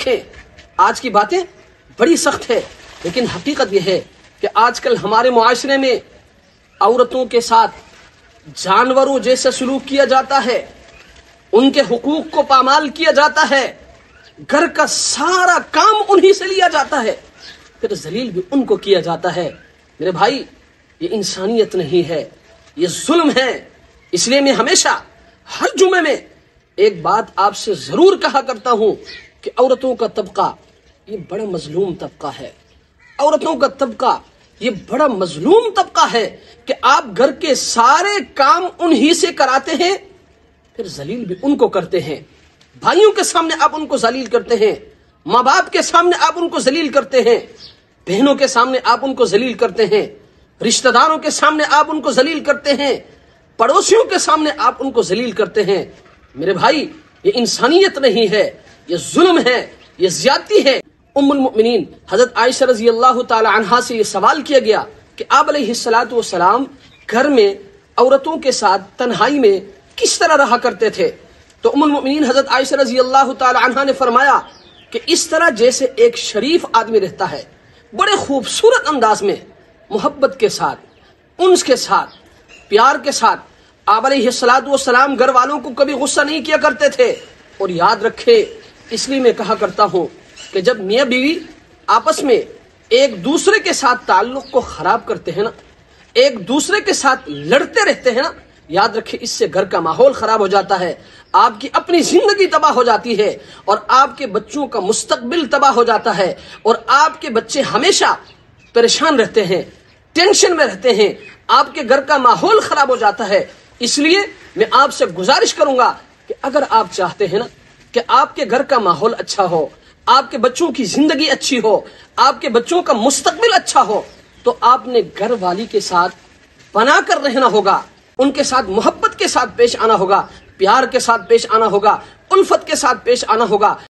रखें। आज की बातें बड़ी सख्त है, लेकिन हकीकत यह है कि आजकल हमारे मुआशरे में औरतों के साथ जानवरों जैसे सलूक किया जाता है, उनके हुकूक को पामाल किया जाता है, घर का सारा काम उन्हीं से लिया जाता है, फिर जलील भी उनको किया जाता है। मेरे भाई, ये इंसानियत नहीं है, ये जुल्म है। इसलिए मैं हमेशा हर जुमे में एक बात आपसे जरूर कहा करता हूं कि औरतों का तबका ये बड़ा मजलूम तबका है। औरतों का तबका ये बड़ा मजलूम तबका है कि आप घर के सारे काम उन्हीं से कराते हैं, फिर जलील भी उनको करते हैं। भाइयों के सामने आप उनको जलील करते हैं, माँ बाप के सामने आप उनको जलील करते हैं, बहनों के सामने आप उनको जलील करते हैं, रिश्तेदारों के सामने आप उनको जलील करते हैं, पड़ोसियों के सामने आप उनको जलील करते हैं। मेरे भाई, ये इंसानियत नहीं है, ये जुल्म है, ये ज्यादती है। उम्मुल मोमिनीन हजरत आयशा रजी अल्लाह ताला अन्हा से ये सवाल किया गया कि आप अलैहिस्सलातु वस्सलाम घर में औरतों के साथ तन्हाई में किस तरह रहा करते थे। तो उम्मुल मोमिनीन हजरत आयशा रजी अल्लाह ताला अन्हा ने फरमाया कि इस तरह जैसे एक शरीफ आदमी रहता है, बड़े खूबसूरत अंदाज में, मोहब्बत के साथ, उन्स के साथ, प्यार के साथ। आप अलैहिस्सलातु वस्सलाम घर वालों को कभी गुस्सा नहीं किया करते थे। और याद रखे, इसलिए मैं कहा करता हूं कि जब मियां बीवी आपस में एक दूसरे के साथ ताल्लुक को खराब करते हैं ना, एक दूसरे के साथ लड़ते रहते हैं ना, याद रखें इससे घर का माहौल खराब हो जाता है, आपकी अपनी जिंदगी तबाह हो जाती है और आपके बच्चों का मुस्तकबिल तबाह हो जाता है और आपके बच्चे हमेशा परेशान रहते हैं, टेंशन में रहते हैं, आपके घर का माहौल खराब हो जाता है। इसलिए मैं आपसे गुजारिश करूंगा कि अगर आप चाहते हैं ना कि आपके घर का माहौल अच्छा हो, आपके बच्चों की जिंदगी अच्छी हो, आपके बच्चों का मुस्तकबिल अच्छा हो, तो आपने घर वाली के साथ बनाकर रहना होगा, उनके साथ मोहब्बत के साथ पेश आना होगा, प्यार के साथ पेश आना होगा, उल्फत के साथ पेश आना होगा।